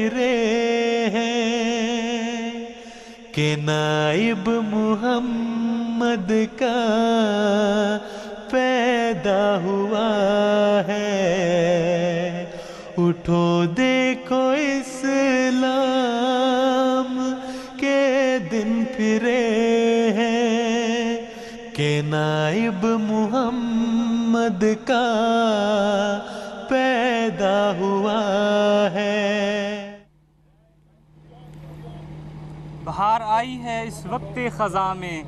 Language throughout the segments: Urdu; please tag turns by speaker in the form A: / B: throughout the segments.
A: پھرے ہیں کہ نائب محمد کا پیدا ہوا ہے. اٹھو دیکھو اسلام کے دن پھرے ہیں کہ نائب محمد کا پیدا ہوا ہے.
B: بہار آئی ہے اس وقت خزاں میں،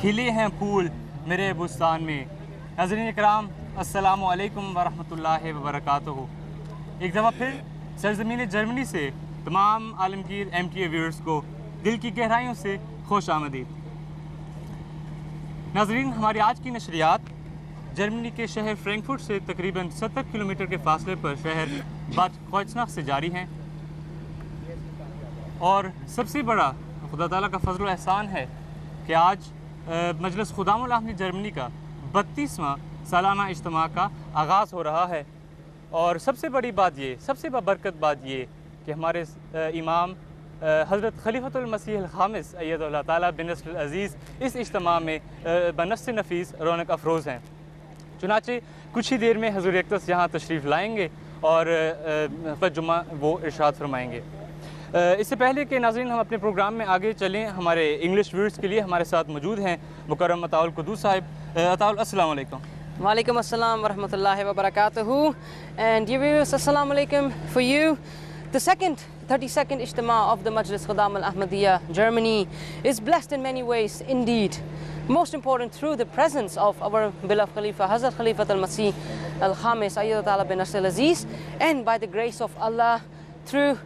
B: کھلے ہیں پھول میرے بستان میں. ناظرین اکرام السلام علیکم ورحمۃ اللہ وبرکاتہ. ایک دفعہ پھر سرزمین جرمنی سے تمام عالمگیر MTA ویورز کو دل کی گہرائیوں سے خوش آمدید. ناظرین ہماری آج کی نشریات جرمنی کے شہر فرینکفرٹ سے تقریباً 70 کلومیٹر کے فاصلے پر شہر باد کروئناتھ سے جاری ہیں، اور سب سے بڑا خدا تعالیٰ کا فضل و احسان ہے کہ آج مجلس خدام العالمین جرمنی کا 32واں سالانہ اجتماع کا آغاز ہو رہا ہے. اور سب سے بڑی بات یہ، سب سے بابرکت بات یہ کہ ہمارے امام حضرت خلیفۃ المسیح الخامس اید اللہ تعالیٰ بنصر العزیز اس اجتماع میں بنص نفیس رونق افروز ہیں. چنانچہ کچھ ہی دیر میں حضور اقدس یہاں تشریف لائیں گے اور خطبہ جمعہ وہ ارشاد فرمائیں گے. اس سے پہلے کہ ناظرین ہم اپنے پروگرام میں آگے چلیں، ہمارے انگلش ویورز کے لیے ہمارے ساتھ موجود ہیں مکرم عطاء القدوس صاحب. عطاء السلام علیکم.
C: وعلیکم السلام ورحمۃ اللہ وبرکاتہ. And dear viewers, assalamu alaikum for you. The 32nd Ijtima of the Majlis Khudam al-Ahmadiyya Germany is blessed in many ways indeed. Most important through the presence of our beloved Khalifa, Hazrat Khalifat al-Masih al-Khamis Ayyad Ta'ala bin Nasr al-Aziz, and by the grace of Allah through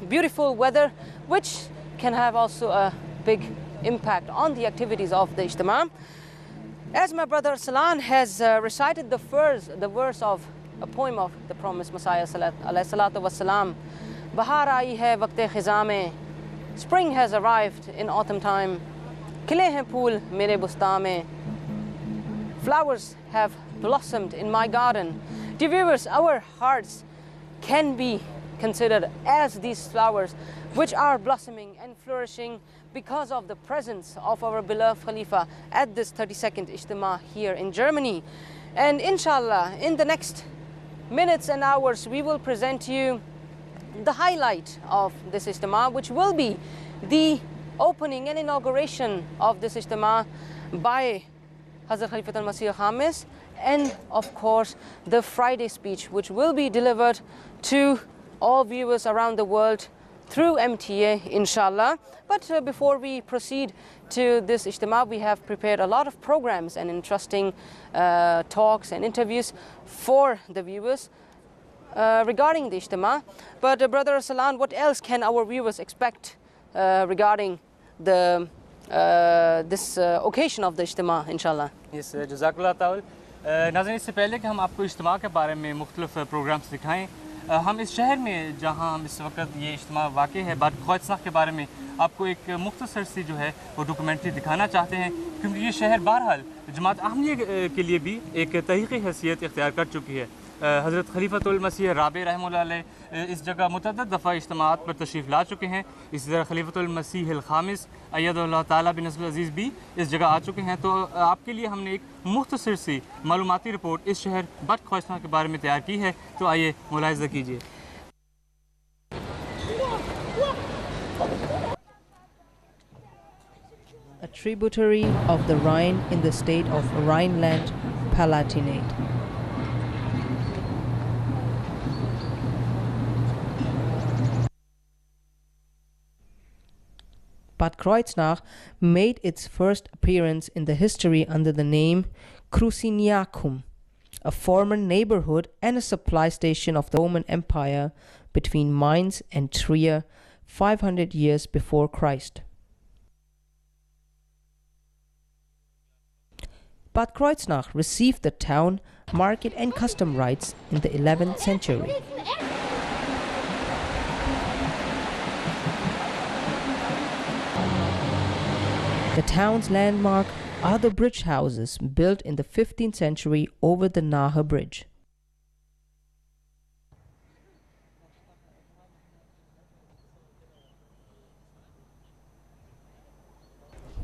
C: beautiful weather, which can have also a big impact on the activities of the Ijtima. As my brother Salan has recited the verse of a poem of the promised Messiah alayhi salatu wassalam, Bahar aayi hai waqt-e khizan mein, spring has arrived in autumn time, khile hain phool mere bustan mein, flowers have blossomed in my garden. Dear viewers, our hearts can be considered as these flowers which are blossoming and flourishing because of the presence of our beloved Khalifa at this 32nd Ijtima here in Germany. And inshallah, in the next minutes and hours, we will present you the highlight of this Ijtima, which will be the opening and inauguration of this Ijtima by Hazrat Khalifat al-Masih al-Khamis, and of course the Friday speech, which will be delivered to all viewers around the world through MTA, inshallah. But before we proceed to this Ijtima, we have prepared a lot of programs and interesting talks and interviews for the viewers regarding the Ijtima. But Brother Salan, what else can our viewers expect regarding the this occasion of the Ijtima, inshallah?
B: Yes, Jazakallah ta'ala. ناظرین اس سے پہلے کہ ہم آپ کو اجتماع کے بارے میں مختلف پروگرامز دکھائیں، ہم اس شہر میں جہاں ہم اس وقت یہ اجتماع واقع ہے باد کروئناتھ کے بارے میں آپ کو ایک مختصر سی جو ہے وہ ڈاکومنٹری دکھانا چاہتے ہیں، کیونکہ یہ شہر بہرحال جماعت احمدیہ کے لیے بھی ایک تاریخی حیثیت اختیار کر چکی ہے. حضرت خلیفۃ المسیح رابع رحمہ اللہ علیہ اس جگہ متعدد دفعہ اجتماعات پر تشریف لا چکے ہیں. اسی طرح خلیفۃ المسیح الخامس اید اللہ تعالیٰ بن نصر العزیز بھی اس جگہ آ چکے ہیں. تو آپ کے لیے ہم نے ایک مختصر سی معلوماتی رپورٹ اس شہر باد کروئناتھ کے بارے میں تیار کی ہے، تو آئیے ملاحظہ کیجیے.
D: A tributary of the Rhine in the state of Rhineland-Palatinate. Bad Kreuznach made its first appearance in the history under the name Crusiniacum, a former neighborhood and a supply station of the Roman Empire between Mainz and Trier 500 years before Christ. Bad Kreuznach received the town, market and custom rights in the 11th century. The town's landmark are the bridge houses built in the 15th century over the Nahe Bridge.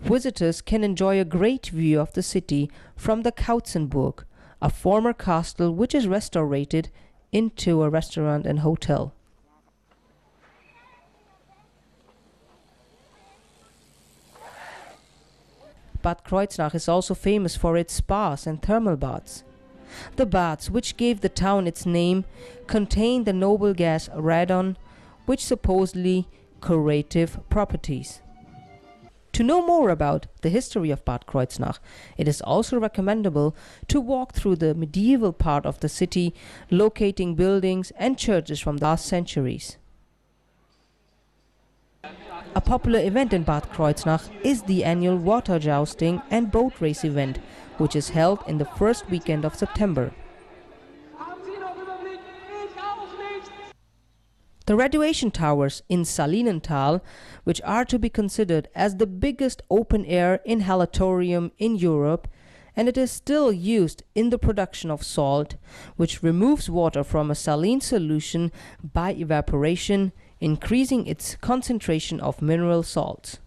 D: visitors can enjoy a great view of the city from the Kautzenburg, a former castle which is restored into a restaurant and hotel. Bad Kreuznach is also famous for its spas and thermal baths. The baths, which gave the town its name, contain the noble gas radon, which supposedly curative properties. To know more about the history of Bad Kreuznach, it is also recommendable to walk through the medieval part of the city, locating buildings and churches from the last centuries. A popular event in Bad Kreuznach is the annual water jousting and boat race event, which is held in the first weekend of September. The radiation towers in Salinental, which are to be considered as the biggest open-air inhalatorium in Europe, and it is still used in the production of salt, which removes water from a saline solution by evaporation, increasing its concentration of mineral salts.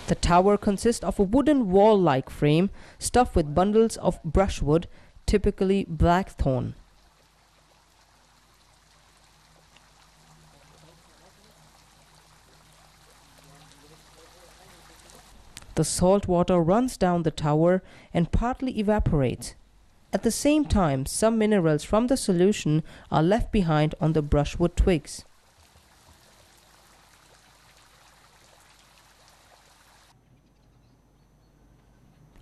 D: The tower consists of a wooden wall-like frame stuffed with bundles of brushwood, typically blackthorn. The salt water runs down the tower and partly evaporates. At the same time, some minerals from the solution are left behind on the brushwood twigs.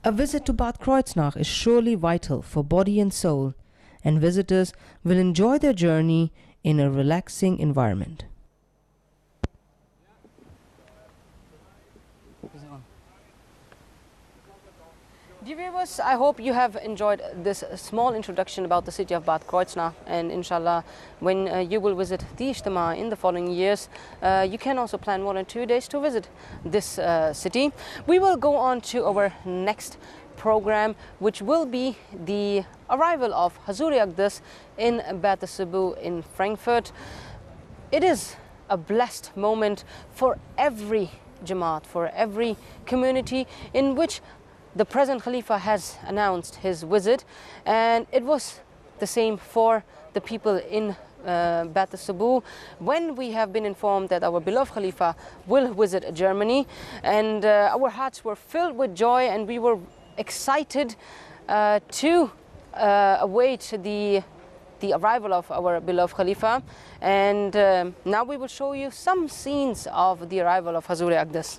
D: A visit to Bad Kreuznach is surely vital for body and soul, and visitors will enjoy their journey in a relaxing environment.
C: Dear viewers, I hope you have enjoyed this small introduction about the city of Bad Kreuznach, and inshallah when you will visit the Ijtima in the following years, you can also plan more than 2 days to visit this city. We will go on to our next program, which will be the arrival of Hazuri Aqdas in Beit Sabu in Frankfurt. It is a blessed moment for every Jamaat, for every community in which the present Khalifa has announced his visit, and it was the same for the people in Beit Sabu when we have been informed that our beloved Khalifa will visit Germany, and our hearts were filled with joy and we were excited to await the arrival of our beloved Khalifa. And now we will show you some scenes of the arrival of Hazuri Aqdas.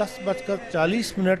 E: 10:40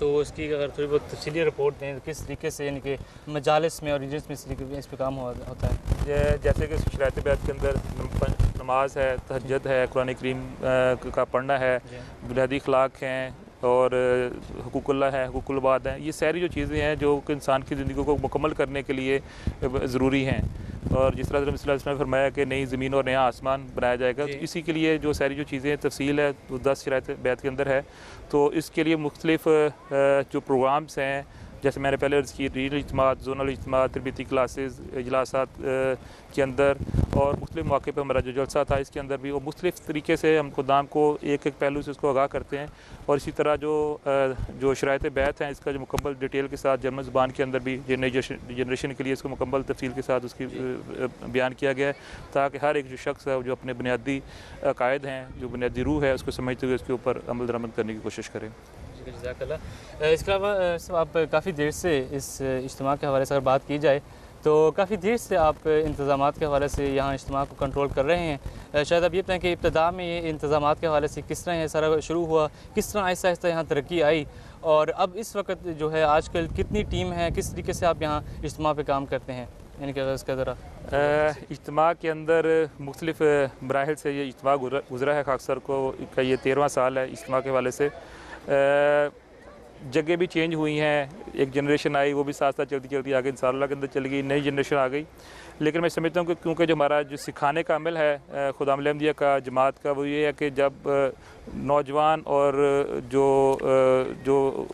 B: تو اس کی اگر تھوڑی بہت تفصیلی رپورٹ دیں کس طریقے سے یعنی کہ مجالس میں اور ریجنس میں اس پہ کام ہوتا ہے؟
F: جیسے کہ شرائط بیعت کے اندر نماز ہے، تہجد ہے، قرآن کریم کا پڑھنا ہے، بنیادی اخلاق ہیں اور حقوق اللہ ہے، حقوق العباد ہیں، یہ ساری جو چیزیں ہیں جو کہ انسان کی زندگی کو مکمل کرنے کے لیے ضروری ہیں. اور جس طرح صلی اللہ علیہ وسلم نے فرمایا کہ نئی زمین اور نیا آسمان بنایا جائے گا، تو اسی کے لیے جو ساری جو چیزیں تفصیل ہے وہ 10 شرائط بیعت کے اندر ہے. تو اس کے لیے مختلف جو پروگرامز ہیں، جیسے میں نے پہلے عرض کی، ریجنل اجتماعات، زونل اجتماعات، تربیتی کلاسز، اجلاسات کے اندر اور مختلف مواقع پہ ہمارا جو جلسہ تھا اس کے اندر بھی وہ مختلف طریقے سے ہم خدام کو ایک ایک پہلو سے اس کو آگاہ کرتے ہیں. اور اسی طرح جو شرائط بیعت ہیں اس کا جو مکمل ڈیٹیل کے ساتھ جرمن زبان کے اندر بھی نئی جنریشن کے لیے اس کو مکمل تفصیل کے ساتھ اس کی بیان کیا گیا ہے، تاکہ ہر ایک جو شخص ہے جو اپنے بنیادی عقائد ہیں، جو بنیادی روح ہے، اس کو سمجھتے ہوئے اس کے اوپر عمل درآمد کرنے کی کوشش کریں.
B: جزاک اللہ. اس کے علاوہ آپ کافی دیر سے اس اجتماع کے حوالے سے اگر بات کی جائے تو کافی دیر سے آپ انتظامات کے حوالے سے یہاں اجتماع کو کنٹرول کر رہے ہیں. شاید آپ یہ بتائیں کہ ابتدا میں یہ انتظامات کے حوالے سے کس طرح یہ سارا شروع ہوا، کس طرح آہستہ آہستہ یہاں ترقی آئی، اور اب اس وقت جو ہے آج کل کتنی ٹیم ہے، کس طریقے سے آپ یہاں اجتماع پہ کام کرتے ہیں؟ یعنی کہ اس کا ذرا
F: اجتماع کے اندر مختلف مراحل سے یہ اجتماع گزرا ہے. خاکسار کو کا یہ 13واں سال ہے اجتماع کے حوالے سے. جگہ بھی چینج ہوئی ہیں، ایک جنریشن آئی وہ بھی ساتھ ساتھ چلتی چلتی آگے انصار اللہ کے اندر چلی گئی، نئی جنریشن آ گئی. لیکن میں سمجھتا ہوں کہ کیونکہ جو ہمارا جو سکھانے کا عمل ہے خدام احمدیہ کا، جماعت کا، وہ یہ ہے کہ جب نوجوان اور جو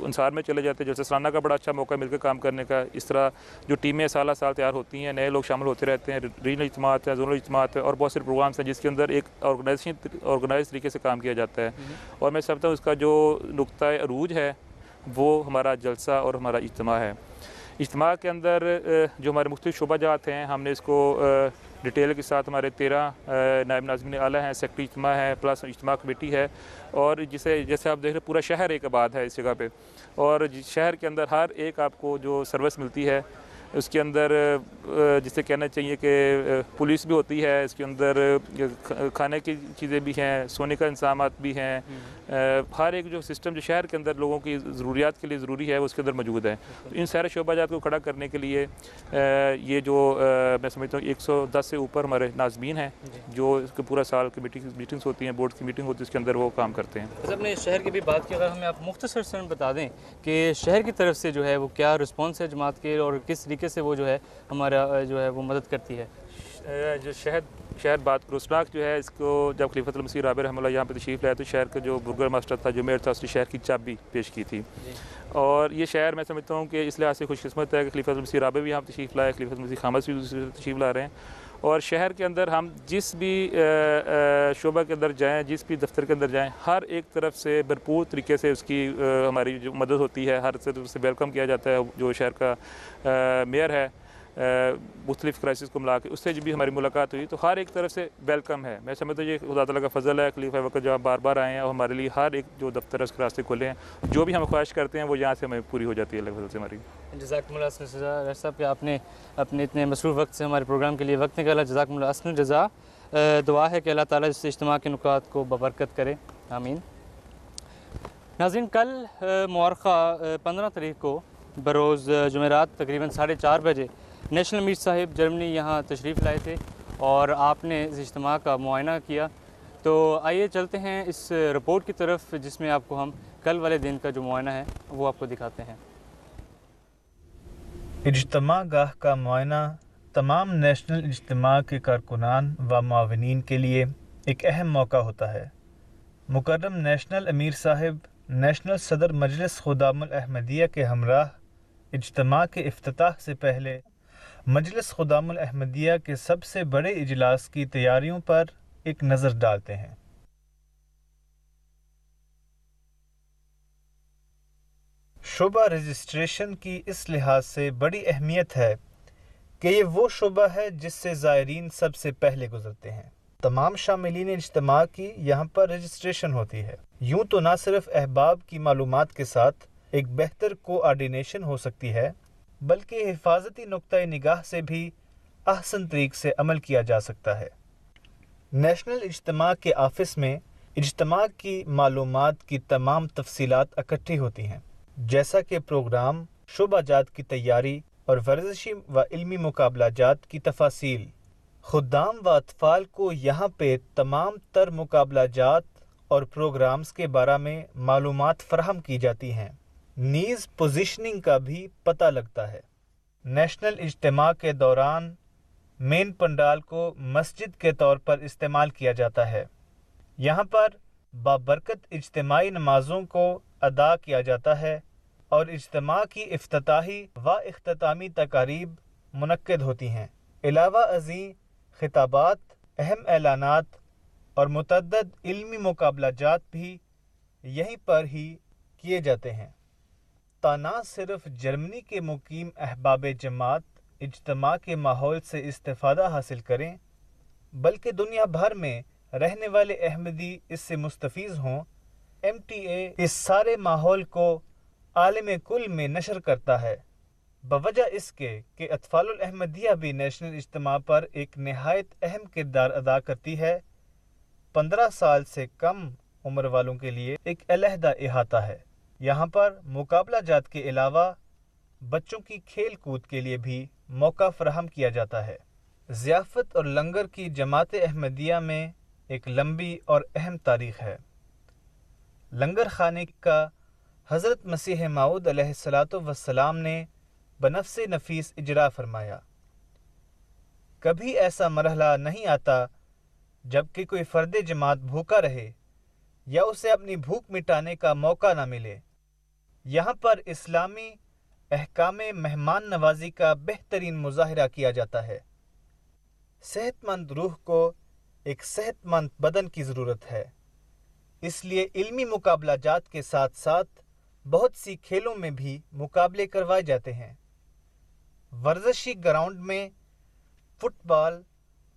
F: انصار میں چلے جاتے ہیں، جیسے سالانہ کا بڑا اچھا موقع مل کے کام کرنے کا، اس طرح جو ٹیمیں سالہ سال تیار ہوتی ہیں، نئے لوگ شامل ہوتے رہتے ہیں، ریجنل اجتماعات ہیں، زونل اجتماعات ہیں اور بہت سے پروگرامس ہیں جس کے اندر ایک آرگنائز طریقے سے کام کیا جاتا ہے. اور میں سمجھتا ہوں اس کا جو نقطۂ عروج ہے وہ ہمارا جلسہ اور ہمارا اجتماع ہے. اجتماع کے اندر جو ہمارے مختلف شعبہ جات ہیں، ہم نے اس کو ڈیٹیل کے ساتھ ہمارے 13 نائب ناظمین اعلیٰ ہیں، سیکٹری اجتماع ہے، پلس اجتماع کمیٹی ہے، اور جیسے آپ دیکھ رہے ہیں پورا شہر ایک آباد ہے اس جگہ پہ، اور شہر کے اندر ہر ایک آپ کو جو سروس ملتی ہے اس کے اندر جسے کہنا چاہیے کہ پولیس بھی ہوتی ہے، اس کے اندر کھانے کی چیزیں بھی ہیں، سونے کا انتظامات بھی ہیں، ہر ایک جو سسٹم جو شہر کے اندر لوگوں کی ضروریات کے لیے ضروری ہے وہ اس کے اندر موجود ہے. ان سارے شعبہ جات کو کھڑا کرنے کے لیے یہ جو میں سمجھتا ہوں 110 سے اوپر ہمارے ناظمین ہیں جو اس کے پورا سال کی میٹنگز ہوتی ہیں، بورڈ کی میٹنگ ہوتی ہے، اس کے اندر وہ کام کرتے ہیں.
B: بس اپنے شہر کی بھی بات کی، اگر ہمیں آپ مختصر سے بتا دیں کہ شہر کی طرف سے جو ہے وہ کیا رسپانس ہے جماعت کے، اور کس طریقے سے وہ جو ہے ہمارا جو ہے وہ مدد کرتی ہے.
F: جو شہر بات روسناک جو ہے، اس کو جب خلیفۃ المسیح رابع رحمہ اللہ یہاں پہ تشریف لائے تو شہر کا جو برگر ماسٹر تھا، جو میئر تھا، اس نے شہر کی چابی پیش کی تھی. اور یہ شہر میں سمجھتا ہوں کہ اس لحاظ سے خوش قسمت ہے کہ خلیفۃ المسیح رابع بھی یہاں پہ تشریف لائے، خلیفۃ المسیح خامس بھی تشریف لا رہے ہیں. اور شہر کے اندر ہم جس بھی شعبہ کے اندر جائیں، جس بھی دفتر کے اندر جائیں، ہر ایک طرف سے بھرپور طریقے سے اس کی ہماری جو مدد ہوتی ہے، ہر طرف سے ویلکم کیا جاتا ہے. جو شہر کا میئر ہے، مختلف کرائسس کو ملا کے اس سے بھی ہماری ملاقات ہوئی تو ہر ایک طرف سے ویلکم ہے. میں سمجھتا ہوں یہ خدا تعالیٰ کا فضل ہے. خلیفہ وقت جو آپ بار بار آئے ہیں اور ہمارے لیے ہر ایک جو دفتر ہے اس کے راستے کھولے ہیں، جو بھی ہم خواہش کرتے ہیں وہ یہاں سے ہمیں پوری ہو جاتی ہے اللہ کے فضل سے ہماری.
B: جزاکم اللہ حسن صاحب کہ آپ نے اپنے اتنے مصروف وقت سے ہمارے پروگرام کے لیے وقت نکالا. جزاکم اللہ حسن جزا. دعا ہے کہ اللہ تعالیٰ اس اجتماع کے نکات کو ببرکت کرے، آمین. ناظرین، کل مورخہ 15 تاریخ کو بروز جمعرات تقریباً 4:30 بجے نیشنل امیر صاحب جرمنی یہاں تشریف لائے تھے اور آپ نے اس اجتماع کا معائنہ کیا. تو آئیے چلتے ہیں اس رپورٹ کی طرف جس میں آپ کو ہم کل والے دن کا جو معائنہ ہے وہ آپ کو دکھاتے ہیں.
G: اجتماع گاہ کا معائنہ تمام نیشنل اجتماع کے کارکنان و معاونین کے لیے ایک اہم موقع ہوتا ہے. مکرم نیشنل امیر صاحب نیشنل صدر مجلس خدام الاحمدیہ کے ہمراہ اجتماع کے افتتاح سے پہلے مجلس خدام الاحمدیہ کے سب سے بڑے اجلاس کی تیاریوں پر ایک نظر ڈالتے ہیں. شعبہ رجسٹریشن کی اس لحاظ سے بڑی اہمیت ہے کہ یہ وہ شعبہ ہے جس سے زائرین سب سے پہلے گزرتے ہیں. تمام شاملین اجتماع کی یہاں پر رجسٹریشن ہوتی ہے. یوں تو نہ صرف احباب کی معلومات کے ساتھ ایک بہتر کوآرڈینیشن ہو سکتی ہے بلکہ حفاظتی نقطۂ نگاہ سے بھی احسن طریق سے عمل کیا جا سکتا ہے. نیشنل اجتماع کے آفس میں اجتماع کی معلومات کی تمام تفصیلات اکٹھی ہوتی ہیں. جیسا کہ پروگرام، شعبہ جات کی تیاری اور ورزشی و علمی مقابلہ جات کی تفاصیل. خدام و اطفال کو یہاں پہ تمام تر مقابلہ جات اور پروگرامز کے بارے میں معلومات فراہم کی جاتی ہیں. نیز پوزیشننگ کا بھی پتہ لگتا ہے. نیشنل اجتماع کے دوران مین پنڈال کو مسجد کے طور پر استعمال کیا جاتا ہے. یہاں پر بابرکت اجتماعی نمازوں کو ادا کیا جاتا ہے اور اجتماع کی افتتاحی و اختتامی تقاریب منعقد ہوتی ہیں. علاوہ ازیں خطابات، اہم اعلانات اور متعدد علمی مقابلہ جات بھی یہیں پر ہی کیے جاتے ہیں. نہ صرف جرمنی کے مقیم احباب جماعت اجتماع کے ماحول سے استفادہ حاصل کریں بلکہ دنیا بھر میں رہنے والے احمدی اس سے مستفیض ہوں. MTA اس سارے ماحول کو عالم کل میں نشر کرتا ہے بوجہ اس کے کہ اطفال الاحمدیہ بھی نیشنل اجتماع پر ایک نہایت اہم کردار ادا کرتی ہے. 15 سال سے کم عمر والوں کے لیے ایک علیحدہ احاطہ ہے. یہاں پر مقابلہ جات کے علاوہ بچوں کی کھیل کود کے لیے بھی موقع فراہم کیا جاتا ہے. ضیافت اور لنگر کی جماعت احمدیہ میں ایک لمبی اور اہم تاریخ ہے. لنگر خانے کا حضرت مسیح موعود علیہ السلام نے بنفس نفیس اجرا فرمایا. کبھی ایسا مرحلہ نہیں آتا جب کہ کوئی فرد جماعت بھوکا رہے یا اسے اپنی بھوک مٹانے کا موقع نہ ملے. یہاں پر اسلامی احکام مہمان نوازی کا بہترین مظاہرہ کیا جاتا ہے. صحت مند روح کو ایک صحت مند بدن کی ضرورت ہے. اس لیے علمی مقابلہ جات کے ساتھ ساتھ بہت سی کھیلوں میں بھی مقابلے کروائے جاتے ہیں. ورزشی گراؤنڈ میں فٹ بال،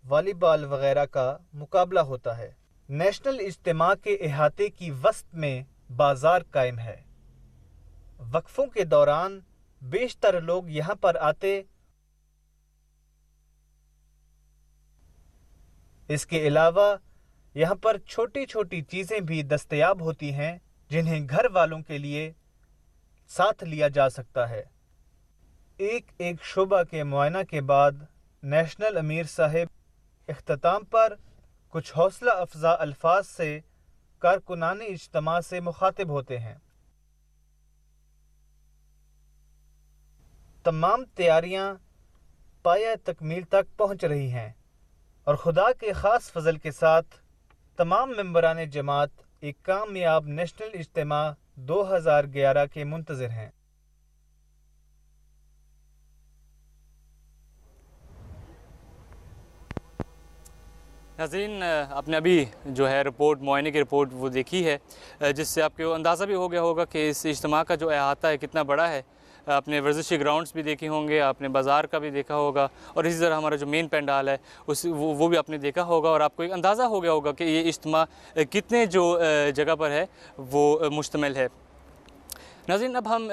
G: والی بال وغیرہ کا مقابلہ ہوتا ہے. نیشنل اجتماع کے احاطے کی وسط میں بازار قائم ہے. وقفوں کے دوران بیشتر لوگ یہاں پر آتے. اس کے علاوہ یہاں پر چھوٹی چھوٹی چیزیں بھی دستیاب ہوتی ہیں جنہیں گھر والوں کے لیے ساتھ لیا جا سکتا ہے. ایک شعبہ کے معائنہ کے بعد نیشنل امیر صاحب اختتام پر کچھ حوصلہ افزا الفاظ سے کارکنان اجتماع سے مخاطب ہوتے ہیں. تمام تیاریاں پایہ تکمیل تک پہنچ رہی ہیں اور خدا کے خاص فضل کے ساتھ تمام ممبران جماعت ایک کامیاب نیشنل اجتماع 2011 کے منتظر ہیں.
B: ناظرین، آپ نے ابھی جو ہے رپورٹ، معائنے کی رپورٹ وہ دیکھی ہے، جس سے آپ کو اندازہ بھی ہو گیا ہوگا کہ اس اجتماع کا جو احاطہ ہے کتنا بڑا ہے. آپ نے ورزشی گراؤنڈز بھی دیکھے ہوں گے، آپ نے بازار کا بھی دیکھا ہوگا، اور اسی طرح ہمارا جو مین پینڈال ہے وہ بھی آپ نے دیکھا ہوگا، اور آپ کو ایک اندازہ ہو گیا ہوگا کہ یہ اجتماع کتنے جو جگہ پر ہے وہ مشتمل ہے. ناظرین، اب ہم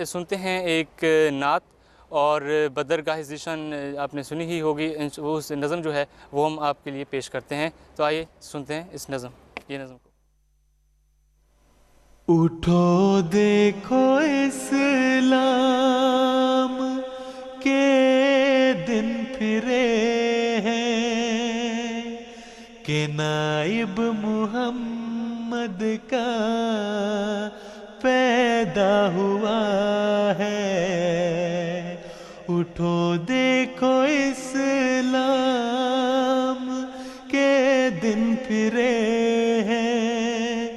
B: سنتے ہیں ایک نعت، اور بدرگاہ ذیشان آپ نے سنی ہی ہوگی. اس نظم جو ہے وہ ہم آپ کے لیے پیش کرتے ہیں. تو آئیے سنتے ہیں اس نظم، یہ نظم کو.
A: اٹھو دیکھو اسلام کے دن پھرے ہیں کہ نائب محمد کا پیدا ہوا ہے. اٹھو دیکھو اسلام کے دن پھرے ہیں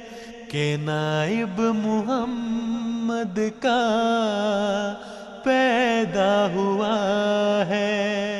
A: کہ نائب محمد کا پیدا ہوا ہے.